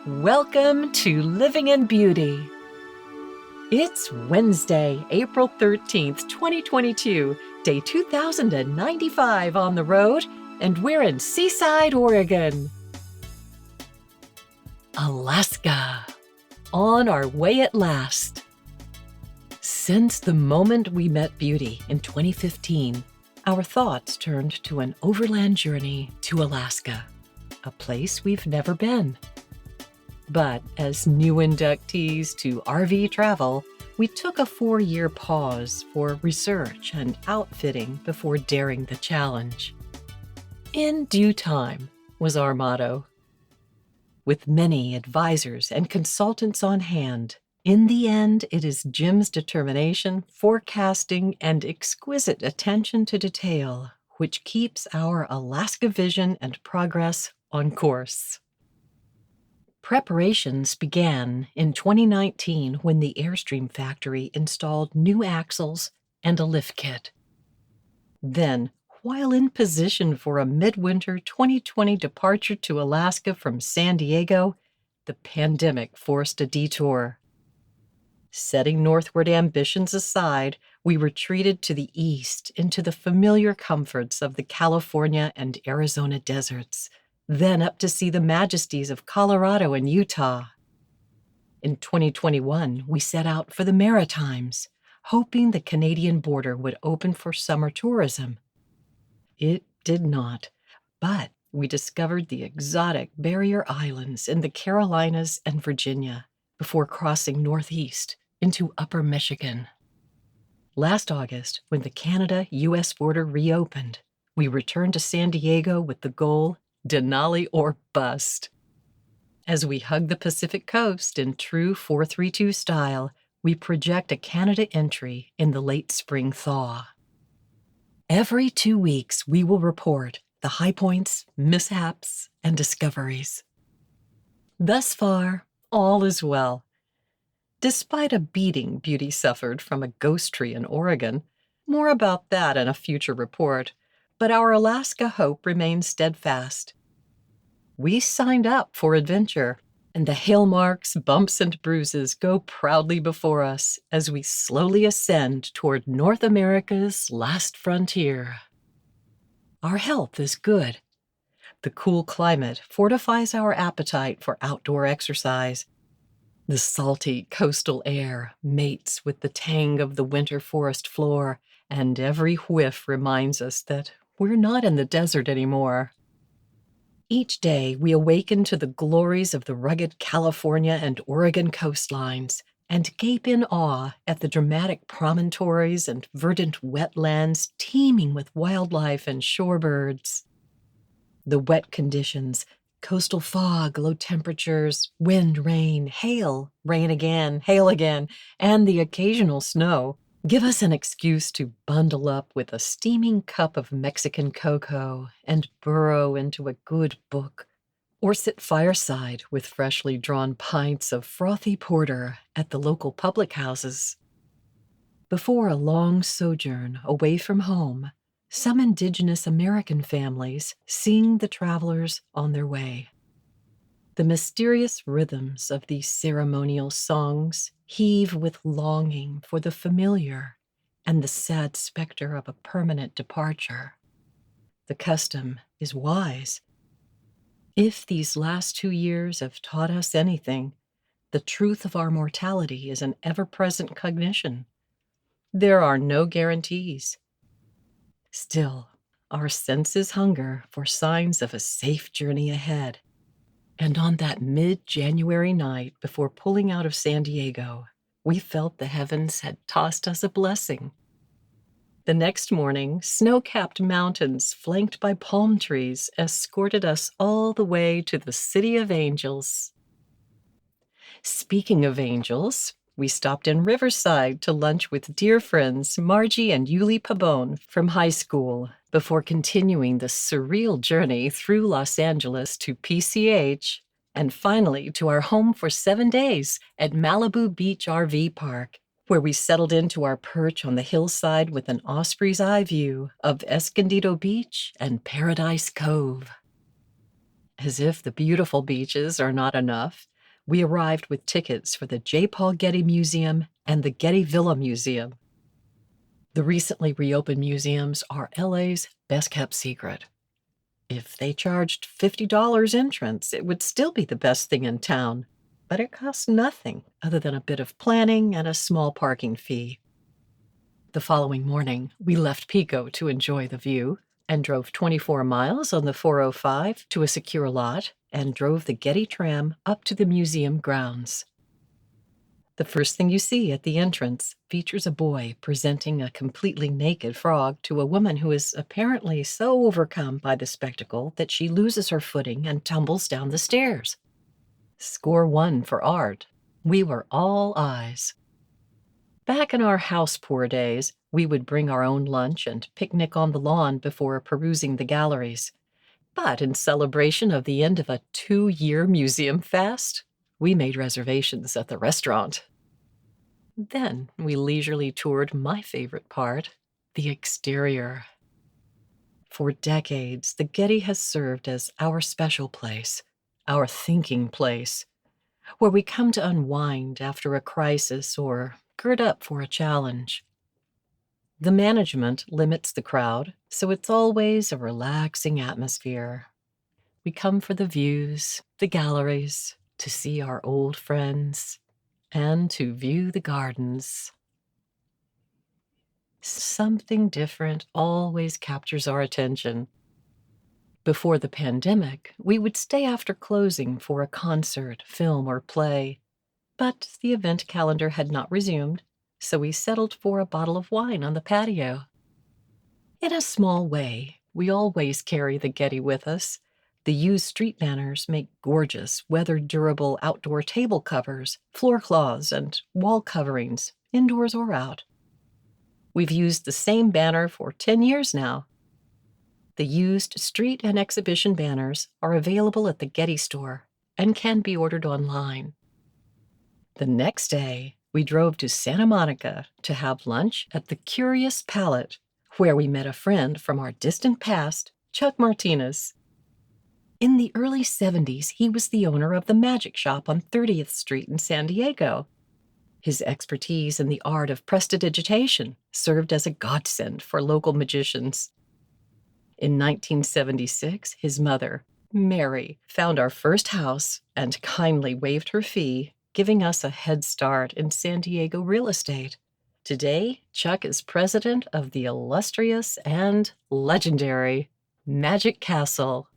Welcome to Living in Beauty. It's Wednesday, April 13th, 2022, day 2095 on the road, and we're in Seaside, Oregon. Alaska, on our way at last. Since the moment we met Beauty in 2015, our thoughts turned to an overland journey to Alaska, a place we've never been. But as new inductees to RV travel, we took a 4-year pause for research and outfitting before daring the challenge. In due time was our motto. With many advisors and consultants on hand, in the end, it is Jim's determination, forecasting, and exquisite attention to detail which keeps our Alaska vision and progress on course. Preparations began in 2019 when the Airstream factory installed new axles and a lift kit. Then, while in position for a midwinter 2020 departure to Alaska from San Diego, the pandemic forced a detour. Setting northward ambitions aside, we retreated to the east into the familiar comforts of the California and Arizona deserts, then up to see the majesties of Colorado and Utah. In 2021, we set out for the Maritimes, hoping the Canadian border would open for summer tourism. It did not, but we discovered the exotic barrier islands in the Carolinas and Virginia before crossing northeast into Upper Michigan. Last August, when the Canada-US border reopened, we returned to San Diego with the goal Denali or bust. As we hug the Pacific coast in true 432 style, we project a Canada entry in the late spring thaw. Every 2 weeks, we will report the high points, mishaps, and discoveries. Thus far, all is well. Despite a beating Beauty suffered from a ghost tree in Oregon, more about that in a future report, but our Alaska hope remains steadfast. We signed up for adventure, and the hail marks, bumps, and bruises go proudly before us as we slowly ascend toward North America's last frontier. Our health is good. The cool climate fortifies our appetite for outdoor exercise. The salty coastal air mates with the tang of the winter forest floor, and every whiff reminds us that we're not in the desert anymore. Each day, we awaken to the glories of the rugged California and Oregon coastlines and gape in awe at the dramatic promontories and verdant wetlands teeming with wildlife and shorebirds. The wet conditions, coastal fog, low temperatures, wind, rain, hail, rain again, hail again, and the occasional snow give us an excuse to bundle up with a steaming cup of Mexican cocoa and burrow into a good book, or sit fireside with freshly drawn pints of frothy porter at the local public houses. Before a long sojourn away from home, some Indigenous American families sing the travelers on their way. The mysterious rhythms of these ceremonial songs heave with longing for the familiar and the sad specter of a permanent departure. The custom is wise. If these last 2 years have taught us anything, the truth of our mortality is an ever-present cognition. There are no guarantees. Still, our senses hunger for signs of a safe journey ahead. And on that mid-January night before pulling out of San Diego, we felt the heavens had tossed us a blessing. The next morning, snow-capped mountains flanked by palm trees escorted us all the way to the City of Angels. Speaking of angels, we stopped in Riverside to lunch with dear friends Margie and Yuli Pabon from high school before continuing the surreal journey through Los Angeles to PCH and finally to our home for 7 days at Malibu Beach RV Park, where we settled into our perch on the hillside with an Osprey's eye view of Escondido Beach and Paradise Cove. As if the beautiful beaches are not enough, We arrived with tickets for the J. Paul Getty Museum and the Getty Villa Museum. The recently reopened museums are LA's best-kept secret. If they charged $50 entrance, it would still be the best thing in town, but it costs nothing other than a bit of planning and a small parking fee. The following morning, we left Pico to enjoy the view and drove 24 miles on the 405 to a secure lot and drove the Getty tram up to the museum grounds. The first thing you see at the entrance features a boy presenting a completely naked frog to a woman who is apparently so overcome by the spectacle that she loses her footing and tumbles down the stairs. Score 1 for art. We were all eyes. Back in our house-poor days, we would bring our own lunch and picnic on the lawn before perusing the galleries. But in celebration of the end of a 2-year museum fast, we made reservations at the restaurant. Then we leisurely toured my favorite part, the exterior. For decades, the Getty has served as our special place, our thinking place, where we come to unwind after a crisis or gird up for a challenge. The management limits the crowd, so it's always a relaxing atmosphere. We come for the views, the galleries, to see our old friends, and to view the gardens. Something different always captures our attention. Before the pandemic, we would stay after closing for a concert, film, or play. But the event calendar had not resumed, so we settled for a bottle of wine on the patio. In a small way, we always carry the Getty with us. The used street banners make gorgeous, weather-durable outdoor table covers, floor cloths, and wall coverings, indoors or out. We've used the same banner for 10 years now. The used street and exhibition banners are available at the Getty store and can be ordered online. The next day, we drove to Santa Monica to have lunch at the Curious Palette, where we met a friend from our distant past, Chuck Martinez. In the early 70s, he was the owner of the Magic Shop on 30th Street in San Diego. His expertise in the art of prestidigitation served as a godsend for local magicians. In 1976, his mother, Mary, found our first house and kindly waived her fee, giving us a head start in San Diego real estate. Today, Chuck is president of the illustrious and legendary Magic Castle.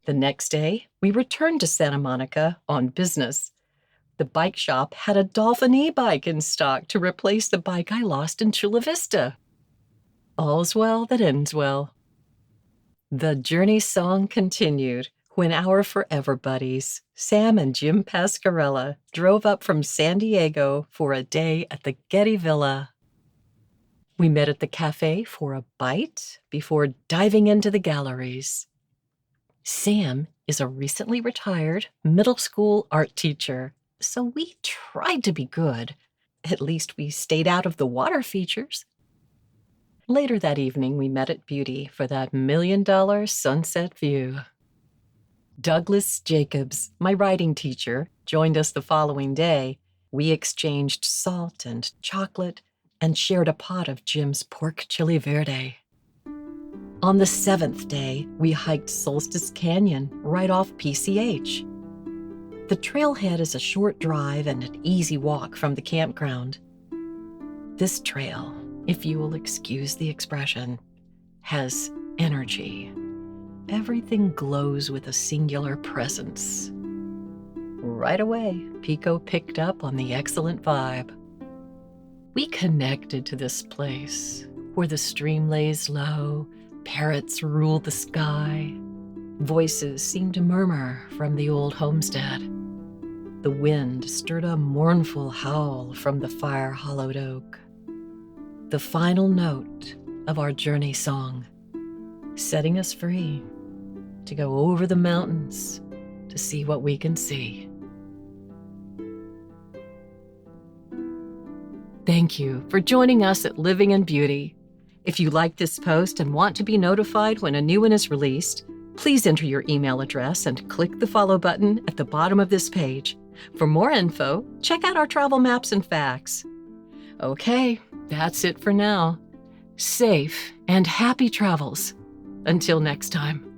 The next day, we returned to Santa Monica on business. The bike shop had a Dolphin e-bike in stock to replace the bike I lost in Chula Vista. All's well that ends well. The journey song continued when our forever buddies, Sam and Jim Pascarella, drove up from San Diego for a day at the Getty Villa. We met at the cafe for a bite before diving into the galleries. Sam is a recently retired middle school art teacher, so we tried to be good. At least we stayed out of the water features. Later that evening, we met at Beauty for that $1 million sunset view. Douglas Jacobs, my writing teacher, joined us the following day. We exchanged salt and chocolate and shared a pot of Jim's pork chili verde. On the 7th day, we hiked Solstice Canyon right off PCH. The trailhead is a short drive and an easy walk from the campground. This trail, if you will excuse the expression, has energy. Everything glows with a singular presence. Right away, Pico picked up on the excellent vibe. We connected to this place, where the stream lays low, parrots rule the sky. Voices seemed to murmur from the old homestead. The wind stirred a mournful howl from the fire-hollowed oak. The final note of our journey song, setting us free to go over the mountains to see what we can see. Thank you for joining us at Living in Beauty. If you like this post and want to be notified when a new one is released, Please enter your email address and click the follow button at the bottom of this page. For more info, check out our travel maps and facts. Okay, that's it for now. Safe and happy travels. Until next time.